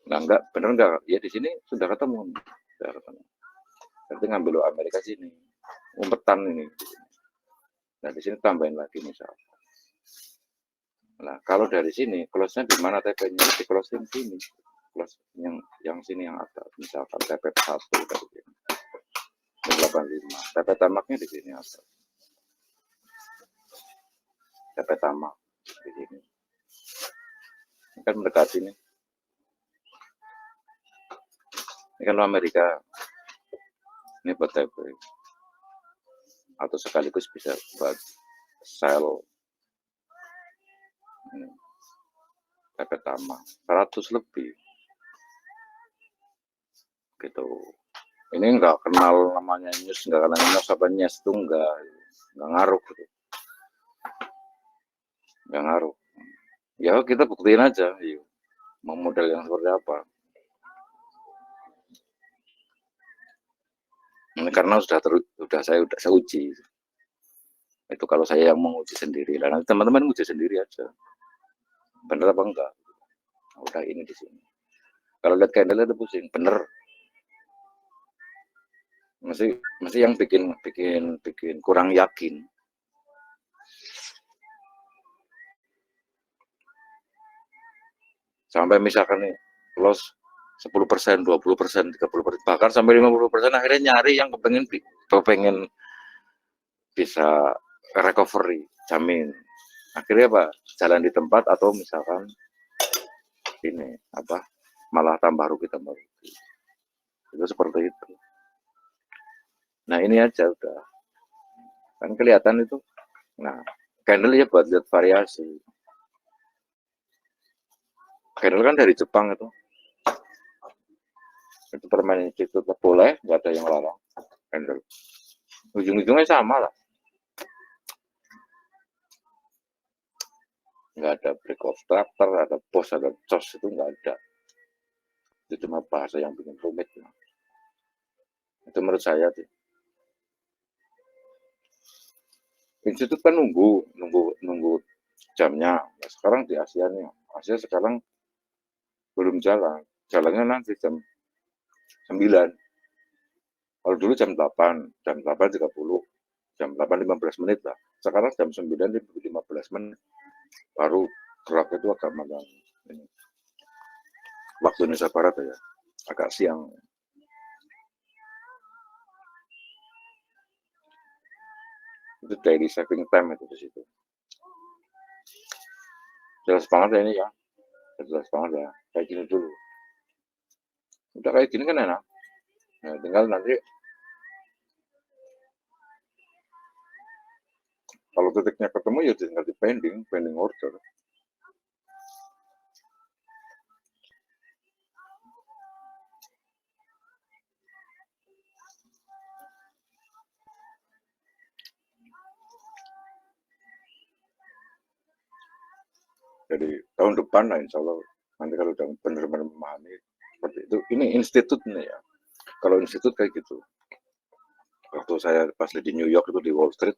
Speaker 1: Nah enggak, bener enggak? Ya di sini sudah ketemu. Sudah ketemu. Berarti ngambil Amerika sini. Umpetan ini. Nah di sini tambahin lagi misal. Nah kalau dari sini, close-nya di mana TP-nya? Di closing sini. Close yang sini yang atas. Misalkan TP 1 dari sini. 85. TP tamaknya di sini atas. TP tamak di sini. Ini kan mendekati nih. Ini kan Amerika. Ini buat TP. Atau sekaligus bisa buat sell. Ini. TP tamak. 100 lebih. Gitu. Ini nggak kenal namanya news, nggak kenal news apa nyes itu nggak ngaruh gitu. Nggak ngaruh. Ya kita buktiin aja, yuk. Mau model yang seperti apa. Ini karena saya uji. Itu kalau saya yang menguji sendiri, lah nanti teman-teman uji sendiri aja. Bener apa enggak? Nah, udah ini di sini. Kalau lihat candle itu pusing, bener. Masih yang bikin kurang yakin. Sampai misalkan nih loss 10%, 20%, 30%, bahkan sampai 50%, akhirnya nyari yang kepengen bisa recovery, jamin. Akhirnya apa? Jalan di tempat atau misalkan ini apa? Malah tambah rugi. Itu seperti itu. Nah ini aja udah kan kelihatan itu. Nah Candle ya buat lihat variasi. Candle kan dari Jepang itu permainan itu tetap boleh, nggak ada yang larang. Candle. Ujung-ujungnya sama lah, nggak ada break of structure, ada pos, ada cos, itu nggak ada. Itu cuma bahasa yang bikin rumit. Itu menurut saya sih. Institut kan nunggu jamnya. Nah, sekarang di Asia nih, Asia sekarang belum jalan. Jalannya nanti jam 9. Kalau dulu jam 8.30, jam 8.15 menit lah. Sekarang jam 9.15 menit baru gerak itu agak malam. Waktu Indonesia Barat ya, agak siang. Itu daily saving time itu di situ. Jelas banget ya ini ya, jelas banget ya. Kayak gini dulu. Udah kayak gini kan enak. Nah, tinggal nanti kalau titiknya ketemu ya tinggal di pending order. Jadi tahun depan lah insya Allah nanti kalau udah benar-benar memahami seperti itu. Ini institut nih ya. Kalau institut kayak gitu. Waktu saya pas di New York itu di Wall Street,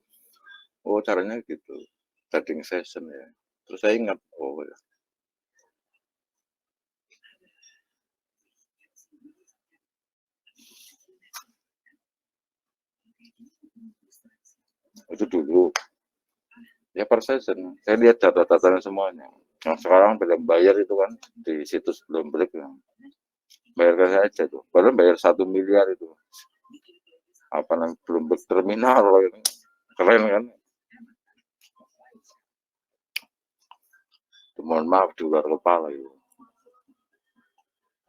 Speaker 1: oh caranya gitu. Trading session ya. Terus saya ingat, oh ya, itu dulu. Ya per session. Saya lihat data-datanya semuanya. Yang sekarang belum bayar itu kan di situs belum break ya. Bayar ke saya aja tuh. Padahal bayar 1 miliar itu. Apa namanya belum terminal loh ini. Keren kan? Mohon maaf di luar kepala itu.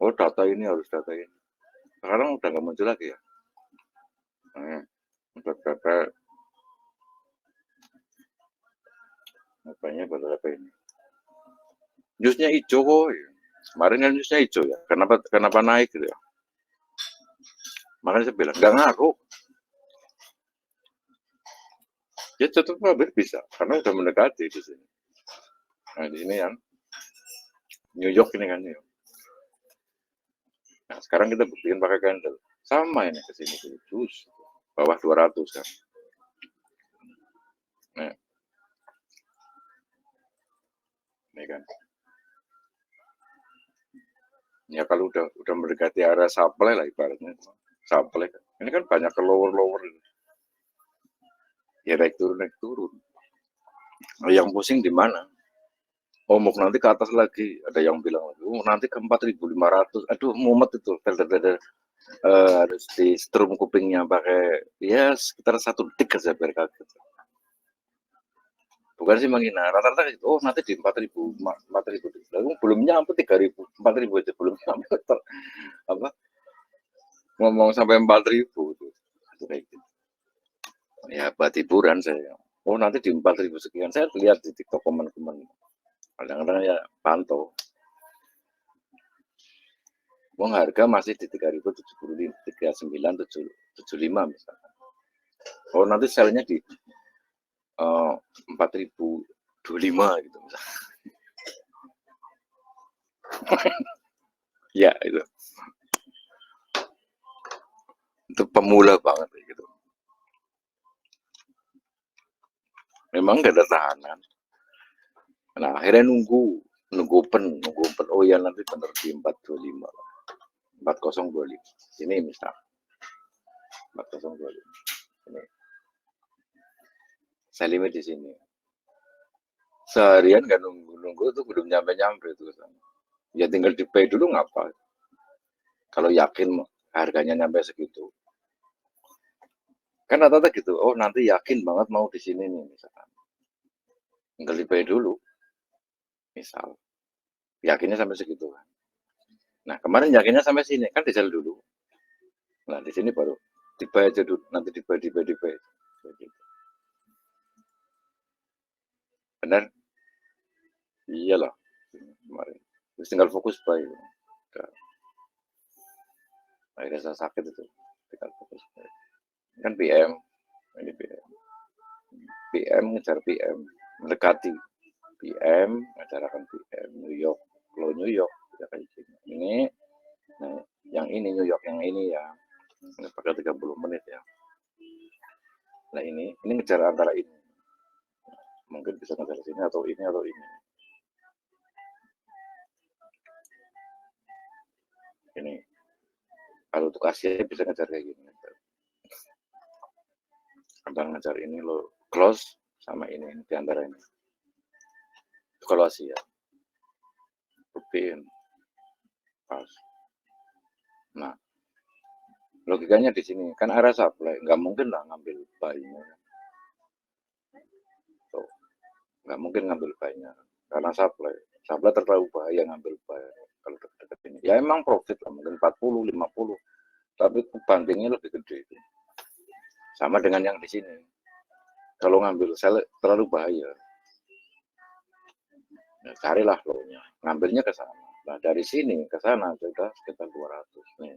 Speaker 1: Oh data ini harus data ini. Sekarang udah nggak muncul lagi ya. Udah data apanya pada apa ini. Newsnya hijau kok. Kemarin kan newsnya hijau ya. Kenapa naik gitu ya. Makanya saya bilang nggak ngaruh. Ya tetap hampir bisa karena udah mendekati di sini. Nah di sini kan New York ini kan ya. Nah sekarang kita buktiin pakai candle. Sama ini ke sini terus bawah 200 kan. Nah, ini kan. Ya kalau udah mendekati area supply lah ibaratnya. Supply. Ini kan banyak ke lower. Ya naik turun. Nah, yang pusing di mana? Oh, mau nanti ke atas lagi. Ada yang bilang, oh, nanti ke 4.500. Aduh, mumet itu. Harus di strum kupingnya pakai ya sekitar 1 detik aja biar kaget. Bukan sih menghina, rata-rata gitu. Oh, nanti di 4.000, 4.000. Lalu belum nyampe 3.000, 4.000 aja belum nyampe. Apa? Ngomong sampai 4.000 tuh. Kayak gitu. Ya buat hiburan saya. Oh, nanti di 4.000 sekian. Saya lihat di TikTok teman-teman. Kadang-kadang ya pantau. Wong harga masih di 3.075, 3975 misalkan. Oh nanti selnya di 4.025 gitu misalkan. Ya itu pemula banget gitu. Memang gak ada tahanan. Nah akhirnya nunggu open. Oh ya nanti bener di 425, 4025. Ini misal 4025. Ini saya limit di sini. Seharian gak nunggu itu belum nyampe itu. Ya tinggal di pay dulu ngapa? Kalau yakin harganya nyampe segitu. Kan rata-rata gitu. Oh nanti yakin banget mau di sini nih misalkan. Tinggal di pay dulu. Misal yakinnya sampai segitu kan. Nah kemarin yakinnya sampai sini kan di sell dulu. Nah di sini baru dibayar aja dulu. Nanti dibayar. Benar? Iyalah, kemarin. Terus tinggal fokus buy. Udah, akhirnya saya sakit itu. Tinggal fokus buy. Kan PM, ini PM. PM ngejar PM, mendekati PM, ngacarakan PM, New York. Kalau New York, ya kayak gini. Ini, nah, yang ini New York, yang ini ya. Ini pakai 30 menit ya. Nah ini ngejar antara ini. Mungkin bisa ngejar sini atau ini atau ini. Ini kalau untuk Asia bisa ngejar kayak gini. Abang ngejar ini lo close sama ini di antara ini. Itu kalau Asia. Buktiin. Pas. Nah, logikanya di sini kan arah supply, nggak mungkin lah ngambil buy-nya. Tuh, nggak mungkin ngambil buy-nya karena supply terlalu bahaya ngambil buy kalau dekat-dekat ini. Ya emang profit lah mungkin 40, 50, tapi bandingnya lebih gede. Sama dengan yang di sini. Kalau ngambil sell terlalu bahaya. Ya, carilah low-nya, ngambilnya ke sana. Nah, dari sini ke sana sudah sekitar 200 nih.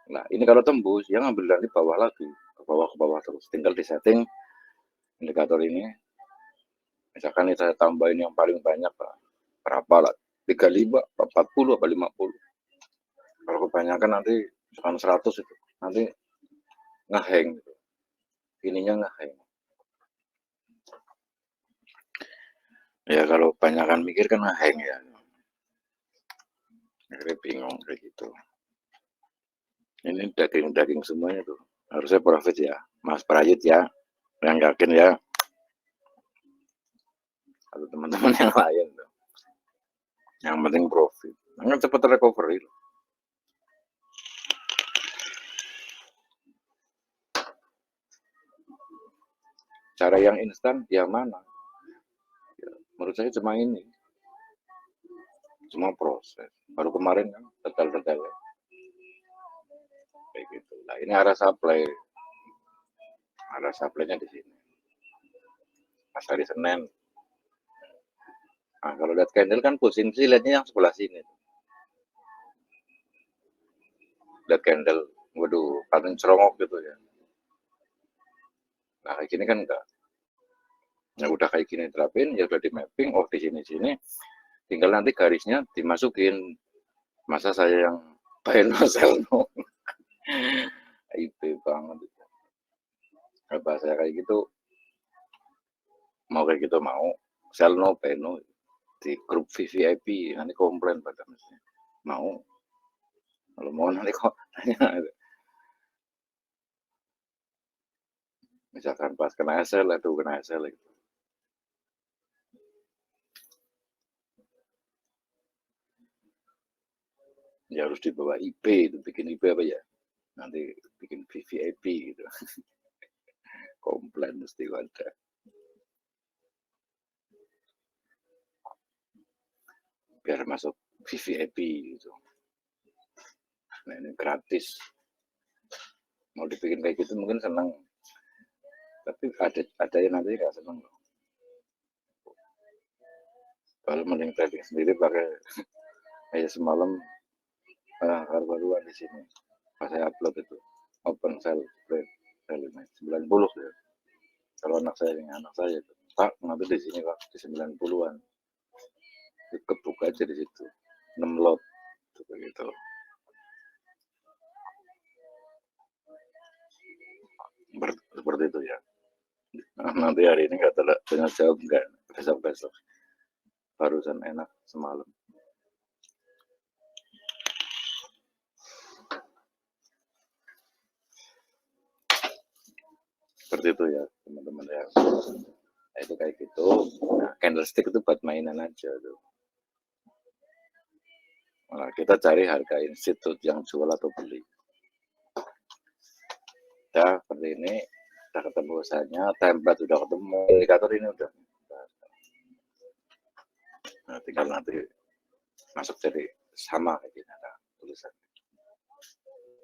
Speaker 1: Nah, ini kalau tembus, ya ngambil dari bawah lagi, ke bawah terus. Tinggal disetting indikator ini. Misalkan ini saya tambahin yang paling banyak, berapa lah? 35, 40, apa 50. Kalau kebanyakan nanti misalkan 100 itu, nanti ngehang. Gitu. Ininya ngehang. Ya kalau kebanyakan mikir kan ngehang ya. Akhirnya bingung kayak gitu. Ini daging-daging semuanya tuh. Harusnya profit ya. Mas Prayit ya. Yang yakin ya. Atau teman-teman yang lain tuh. Yang penting profit. Nggak cepat recovery. Cara yang instan yang mana? Ya, menurut saya cuma ini. Cuma proses. Baru kemarin kan detail-detailnya. Kayak gitu. Nah ini arah supply. Arah supply-nya di sini. Pas hari Senin. Nah, kalau lihat candle kan pusing sih lihatnya yang sebelah sini. Lihat candle, waduh, paling cerongok gitu ya. Nah, kayak gini kan enggak. Ya udah kayak gini terapin, ya udah di mapping, oh di sini-sini. Tinggal nanti garisnya dimasukin. Masa saya yang no sell no. Itu banget. Apa saya kayak gitu, mau kayak gitu mau. Sell no, no. Di grup VVIP, nanti komplain pada mestinya. Mau. Kalau mau nanti kok tanya. Misalkan pas kena SL, itu kena SL gitu. Ya harus dibawa IP itu bikin IP apa ya nanti bikin VVIP gitu komplain mesti ada biar masuk VVIP gitu. Nah ini gratis mau dibikin kayak gitu mungkin senang tapi ada yang nanti nggak senang loh. Kalau mending trading sendiri pakai kayak semalam baru-baruan di sini pas saya upload itu open sell trade 90 ya. Kalau anak saya itu Pak nanti di sini Pak di 90-an kebuka aja di situ 6 lot begitu. Seperti itu ya. Nah, nanti hari ini nggak tanya jawab nggak besok barusan enak semalam. Seperti itu ya teman-teman ya. Nah, itu kayak gitu. Nah, candlestick itu buat mainan aja tuh. Nah, kita cari harga institut yang jual atau beli. Ya seperti ini udah ketemu usahanya, template udah ketemu, indikator ini udah. Nah, tinggal nanti masuk jadi sama kayak gini nah, tulisan.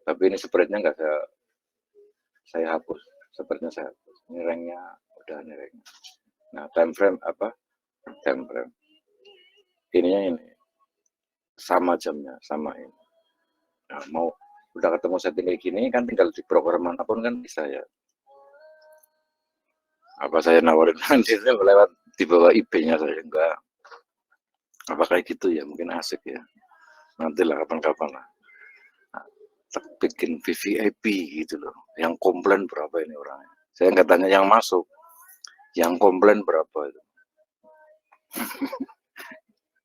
Speaker 1: Tapi ini spreadnya nggak saya hapus, spreadnya saya hapus. Ini ranknya udah nih kayaknya. Nah, time frame apa? Time frame. Ininya ini sama jamnya, sama ini. Nah, mau udah ketemu setting kayak gini kan tinggal di program manapun kan bisa ya. Apa saya nawarin nanti lewat di bawah IP-nya saya enggak. Apa kayak gitu ya, mungkin asik ya. Nantilah kapan-kapan lah. Nah, bikin VVIP gitu loh. Yang komplain berapa ini orangnya? Saya nggak tanya yang masuk, yang komplain berapa itu.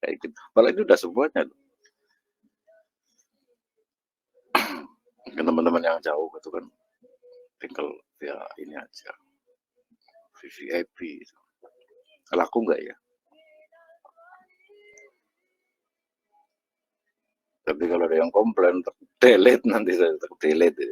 Speaker 1: Kayak gitu. Padahal itu udah semuanya loh. Teman-teman yang jauh gitu kan, tinggal ya ini aja VVIP itu. Laku nggak ya? Tapi kalau ada yang komplain, delete nanti saya delete.